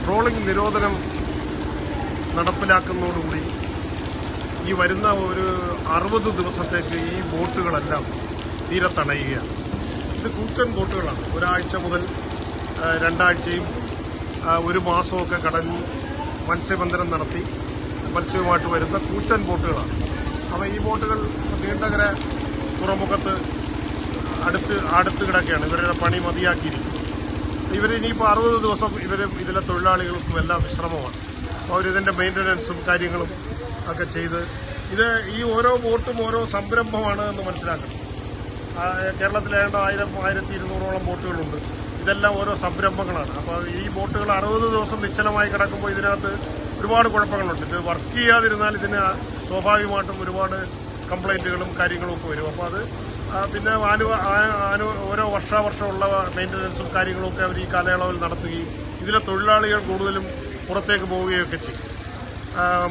Trawling നിരോധനം നടപ്പിലാക്കുന്നതോടുകൂടി ഈ വരുന്ന ഒരു 60 ദിവസത്തേക്ക് ഈ ബോട്ടുകളെല്ലാം തീരത്തണയുകയാണ്. ഇത് കൂറ്റൻ ബോട്ടുകളാണ്. ഒരാഴ്ച മുതൽ 2 ആഴ്ചയും 1 മാസമൊക്കെ കടലിൽ മത്സ്യബന്ധനം നടത്തി മത്സ്യവുമായിട്ട് വരുന്ന കൂറ്റൻ ബോട്ടുകളാണ്. അപ്പോൾ ഈ ബോട്ടുകൾ നീണ്ടകര തുറമുഖത്ത് അടുത്ത് കിടക്കുകയാണ്. ഇവരുടെ പണി മതിയാക്കിയിരിക്കും. ഇവരിനിയിപ്പോൾ 60 ദിവസം ഇതിലെ തൊഴിലാളികൾക്കും എല്ലാം വിശ്രമമാണ്. അപ്പോൾ അവരിതിൻ്റെ മെയിൻ്റനൻസും കാര്യങ്ങളും ഒക്കെ ചെയ്ത് ഈ ഓരോ ബോട്ടും ഓരോ സംരംഭമാണ് എന്ന് മനസ്സിലാക്കണം. കേരളത്തിൽ ഏതാണ്ട് 1000-1200ഓളം ബോട്ടുകളുണ്ട്. ഇതെല്ലാം ഓരോ സംരംഭങ്ങളാണ്. അപ്പോൾ ഈ ബോട്ടുകൾ 60 ദിവസം നിശ്ചലമായി കിടക്കുമ്പോൾ ഇതിനകത്ത് ഒരുപാട് കുഴപ്പങ്ങളുണ്ട്. ഇത് വർക്ക് ചെയ്യാതിരുന്നാൽ ഇതിന് സ്വാഭാവികമായിട്ടും ഒരുപാട് കംപ്ലൈൻറ്റുകളും കാര്യങ്ങളും ഒക്കെ വരും. അപ്പോൾ അത് പിന്നെ ഓരോ വർഷാവർഷമുള്ള മെയിൻ്റനൻസും കാര്യങ്ങളൊക്കെ അവർ ഈ കാലയളവിൽ നടത്തുകയും ഇതിലെ തൊഴിലാളികൾ കൂടുതലും പുറത്തേക്ക് പോവുകയൊക്കെ ചെയ്യും,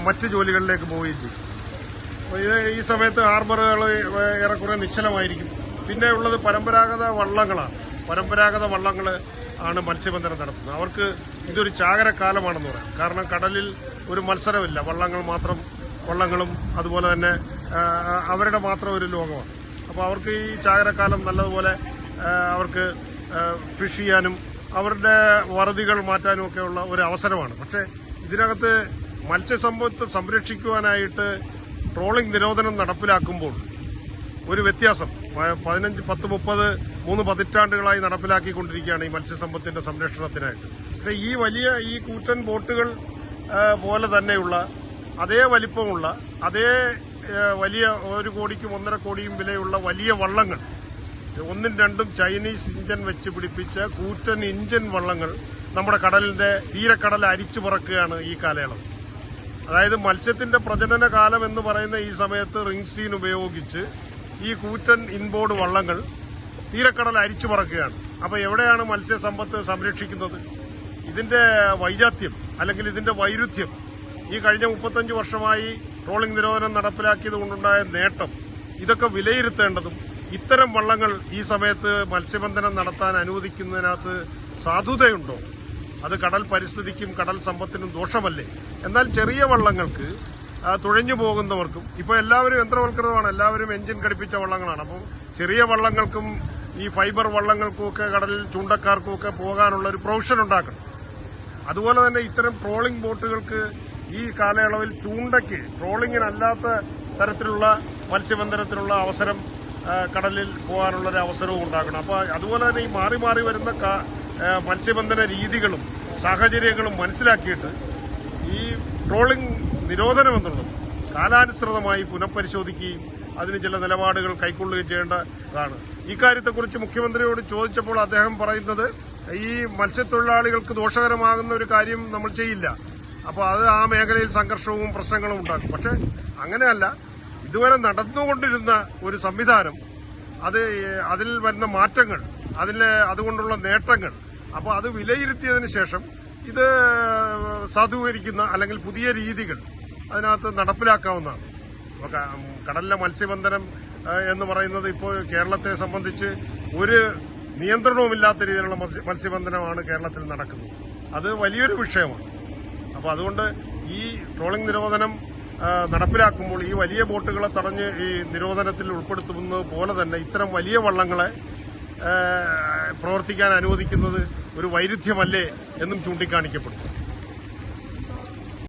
മറ്റ് ജോലികളിലേക്ക് പോവുകയും ചെയ്യും. ഈ സമയത്ത് ഹാർബറുകൾ ഏറെക്കുറെ നിശ്ചലമായിരിക്കും. പിന്നെ ഉള്ളത് പരമ്പരാഗത വള്ളങ്ങളാണ്. പരമ്പരാഗത വള്ളങ്ങൾ ആണ് മത്സ്യബന്ധനം നടത്തുന്നത്. അവർക്ക് ഇതൊരു ചാകരക്കാലമാണെന്ന് പറയാം. കാരണം കടലിൽ ഒരു മത്സരമില്ല. വള്ളങ്ങളും അതുപോലെ തന്നെ അവരുടെ മാത്രം ഒരു ലോകമാണ്. അപ്പോൾ അവർക്ക് ഈ ചാകരക്കാലം നല്ലതുപോലെ അവർക്ക് ഫിഷ് ചെയ്യാനും അവരുടെ വറുതികൾ മാറ്റാനും ഒക്കെയുള്ള ഒരു അവസരമാണ്. പക്ഷേ ഇതിനകത്ത് മത്സ്യസമ്പത്ത് സംരക്ഷിക്കുവാനായിട്ട് ട്രോളിംഗ് നിരോധനം നടപ്പിലാക്കുമ്പോൾ ഒരു വ്യത്യാസം 3 പതിറ്റാണ്ടുകളായി നടപ്പിലാക്കിക്കൊണ്ടിരിക്കുകയാണ് ഈ മത്സ്യസമ്പത്തിന്റെ സംരക്ഷണത്തിനായിട്ട്. പക്ഷേ ഈ കൂറ്റൻ ബോട്ടുകൾ പോലെ തന്നെയുള്ള അതേ വലിപ്പമുള്ള അതേ വലിയ 1 കോടിക്കും 1.5 കോടിയും വിലയുള്ള വലിയ വള്ളങ്ങൾ, 1ഉം 2ഉം ചൈനീസ് ഇഞ്ചൻ വെച്ച് പിടിപ്പിച്ച കൂറ്റൻ ഇഞ്ചൻ വള്ളങ്ങൾ നമ്മുടെ തീരക്കടൽ അരിച്ചു പറക്കുകയാണ് ഈ കാലയളവ്. അതായത് മത്സ്യത്തിന്റെ പ്രജനന കാലം എന്ന് പറയുന്ന ഈ സമയത്ത് റിംഗ് സീൻ ഉപയോഗിച്ച് ഈ കൂറ്റൻ ഇൻബോർഡ് വള്ളങ്ങൾ തീരക്കടൽ അരിച്ചു പറക്കുകയാണ്. അപ്പോൾ എവിടെയാണ് മത്സ്യസമ്പത്ത് സംരക്ഷിക്കുന്നത്? ഇതിന്റെ വൈജാത്യം അല്ലെങ്കിൽ ഇതിന്റെ വൈരുദ്ധ്യം ഈ കഴിഞ്ഞ 35 വർഷമായി ട്രോളിംഗ് നിരോധനം നടപ്പിലാക്കിയത് കൊണ്ടുണ്ടായ നേട്ടം ഇതൊക്കെ വിലയിരുത്തേണ്ടതും, ഇത്തരം വള്ളങ്ങൾ ഈ സമയത്ത് മത്സ്യബന്ധനം നടത്താൻ അനുവദിക്കുന്നതിനകത്ത് സാധുതയുണ്ടോ? അത് കടൽ പരിസ്ഥിതിക്കും കടൽ സമ്പത്തിനും ദോഷമല്ലേ? എന്നാൽ ചെറിയ വള്ളങ്ങൾക്ക് തുഴഞ്ഞു പോകുന്നവർക്കും ഇപ്പോൾ എല്ലാവരും യന്ത്രവൽകൃതമാണ്. എല്ലാവരും എഞ്ചിൻ ഘടിപ്പിച്ച വള്ളങ്ങളാണ്. അപ്പം ചെറിയ വള്ളങ്ങൾക്കും ഈ ഫൈബർ വള്ളങ്ങൾക്കുമൊക്കെ കടലിൽ ചൂണ്ടക്കാർക്കുമൊക്കെ പോകാനുള്ള ഒരു പ്രൊവിഷൻ ഉണ്ടാക്കണം. അതുപോലെ തന്നെ ഇത്തരം ട്രോളിംഗ് ബോട്ടുകൾക്ക് ഈ കാലയളവിൽ ട്രോളിങ്ങിനല്ലാത്ത തരത്തിലുള്ള മത്സ്യബന്ധനത്തിനുള്ള അവസരം കടലിൽ പോകാനുള്ളൊരു അവസരവും ഉണ്ടാക്കണം. അപ്പോൾ അതുപോലെ തന്നെ ഈ മാറി മാറി വരുന്ന മത്സ്യബന്ധന രീതികളും സാഹചര്യങ്ങളും മനസ്സിലാക്കിയിട്ട് ഈ ട്രോളിംഗ് നിരോധനം എന്നുള്ളത് കാലാനുസൃതമായി പുനഃപരിശോധിക്കുകയും അതിന് ചില നിലപാടുകൾ കൈക്കൊള്ളുകയും ചെയ്യേണ്ടതാണ്. ഈ കാര്യത്തെക്കുറിച്ച് മുഖ്യമന്ത്രിയോട് ചോദിച്ചപ്പോൾ അദ്ദേഹം പറയുന്നത് ഈ മത്സ്യത്തൊഴിലാളികൾക്ക് ദോഷകരമാകുന്ന ഒരു കാര്യം നമ്മൾ ചെയ്യില്ല. അപ്പോൾ അത് ആ മേഖലയിൽ സംഘർഷവും പ്രശ്നങ്ങളും ഉണ്ടാക്കും. പക്ഷെ അങ്ങനെയല്ല, ഇതുവരെ നടന്നുകൊണ്ടിരുന്ന ഒരു സംവിധാനം, അതിൽ വരുന്ന മാറ്റങ്ങൾ, അതുകൊണ്ടുള്ള നേട്ടങ്ങൾ, അപ്പോൾ അത് വിലയിരുത്തിയതിന് ശേഷം ഇത് സാധൂകരിക്കുന്ന അല്ലെങ്കിൽ പുതിയ രീതികൾ അതിനകത്ത് നടപ്പിലാക്കാവുന്നതാണ്. കടലിലെ മത്സ്യബന്ധനം എന്ന് പറയുന്നത് ഇപ്പോൾ കേരളത്തെ സംബന്ധിച്ച് ഒരു നിയന്ത്രണവുമില്ലാത്ത രീതിയിലുള്ള മത്സ്യബന്ധനമാണ് കേരളത്തിൽ നടക്കുന്നത്. അത് വലിയൊരു വിഷയമാണ്. അപ്പോൾ അതുകൊണ്ട് ഈ ട്രോളിംഗ് നിരോധനം നടപ്പിലാക്കുമ്പോൾ ഈ വലിയ ബോട്ടുകളെ തടഞ്ഞ് ഈ നിരോധനത്തിൽ ഉൾപ്പെടുത്തുന്നത് പോലെ തന്നെ ഇത്തരം വലിയ വള്ളങ്ങളെ പ്രവർത്തിക്കാൻ അനുവദിക്കുന്നത് ഒരു വൈരുദ്ധ്യമല്ലേ എന്നും ചൂണ്ടിക്കാണിക്കപ്പെടുന്നു.